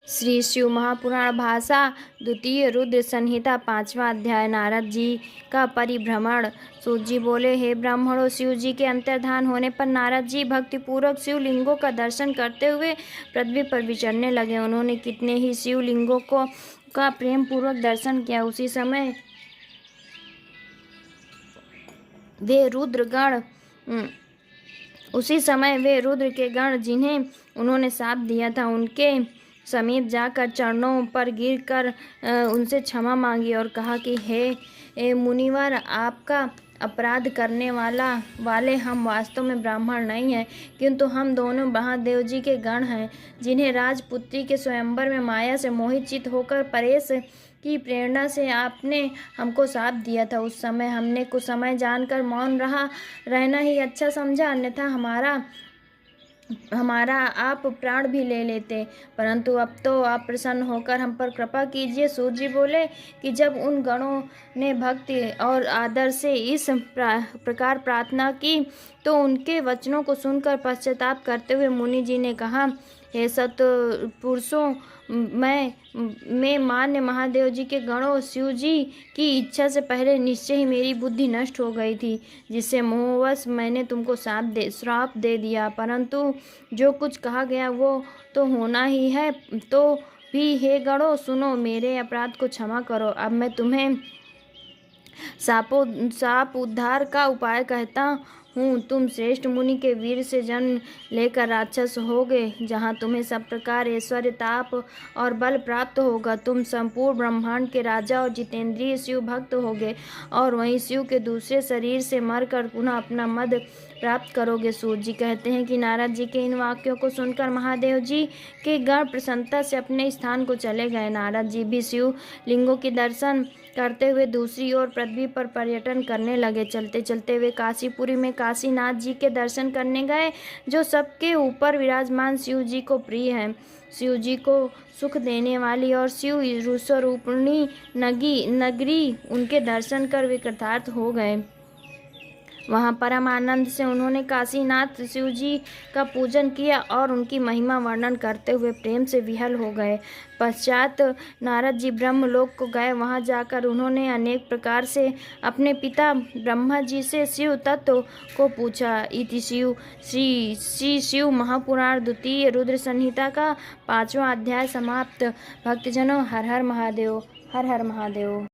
श्री शिव महापुराण भाषा द्वितीय रुद्र संहिता 5वां अध्याय। नारद जी का परिभ्रमण। सूत जी बोले, हे ब्राह्मणों, शिव जी के अंतर्धान होने पर नारद जी भक्तिपूर्वक शिवलिंगों का दर्शन करते हुए पृथ्वी पर विचरने लगे। उन्होंने कितने ही शिवलिंगों का प्रेम पूर्वक दर्शन किया। उसी समय वे रुद्र के गण जिन्हें उन्होंने शाप दिया था, उनके समीप जाकर चरणों पर गिरकर उनसे क्षमा मांगी और कहा कि हे मुनिवर, आपका अपराध करने वाले हम वास्तव में ब्राह्मण नहीं हैं, किंतु हम दोनों महादेव जी के गण हैं, जिन्हें राजपुत्री के स्वयंवर में माया से मोहित चित होकर परेश की प्रेरणा से आपने हमको शाप दिया था। उस समय हमने कुछ समय जानकर मौन रहना ही अच्छा समझा, अन्यथा हमारा आप प्राण भी ले लेते, परंतु अब तो आप प्रसन्न होकर हम पर कृपा कीजिए। सूत जी बोले कि जब उन गणों ने भक्ति और आदर से इस प्रकार प्रार्थना की तो उनके वचनों को सुनकर पश्चाताप करते हुए मुनि जी ने कहा, हे सत्पुरुषों, मैं मान्य महादेव जी के गणों, शिव जी की इच्छा से पहले निश्चय ही मेरी बुद्धि नष्ट हो गई थी, जिससे मोहवश मैंने तुमको श्राप दे दिया। परंतु जो कुछ कहा गया वो तो होना ही है। तो भी हे गणों, सुनो, मेरे अपराध को क्षमा करो। अब मैं तुम्हें साप उद्धार का उपाय कहता हूँ। तुम श्रेष्ठ मुनि के वीर से जन्म लेकर राक्षस होगे, जहाँ तुम्हें सब प्रकार ऐश्वर्य, ताप और बल प्राप्त होगा। तुम संपूर्ण ब्रह्मांड के राजा और जितेंद्रिय शिव भक्त होगे, और वहीं शिव के दूसरे शरीर से मरकर पुनः अपना मद प्राप्त करोगे। सूत जी कहते हैं कि नारद जी के इन वाक्यों को सुनकर महादेव जी के गण प्रसन्नता से अपने स्थान को चले गए। नारद जी भी शिव लिंगों के दर्शन करते हुए दूसरी ओर पृथ्वी पर पर्यटन करने लगे। चलते चलते वे काशीपुरी में काशीनाथ जी के दर्शन करने गए, जो सबके ऊपर विराजमान शिव जी को प्रिय है। शिव जी को सुख देने वाली और शिव स्वरूपिणी नगरी उनके दर्शन कर वे कृतार्थ हो गए। वहाँ परम आनंद से उन्होंने काशीनाथ शिव जी का पूजन किया और उनकी महिमा वर्णन करते हुए प्रेम से विह्वल हो गए। पश्चात नारद जी ब्रह्मलोक को गए। वहाँ जाकर उन्होंने अनेक प्रकार से अपने पिता ब्रह्मा जी से शिव तत्व को पूछा। इति श्री शिव महापुराण द्वितीय रुद्र संहिता का 5वां अध्याय समाप्त। भक्तजनों, हर हर महादेव, हर हर महादेव।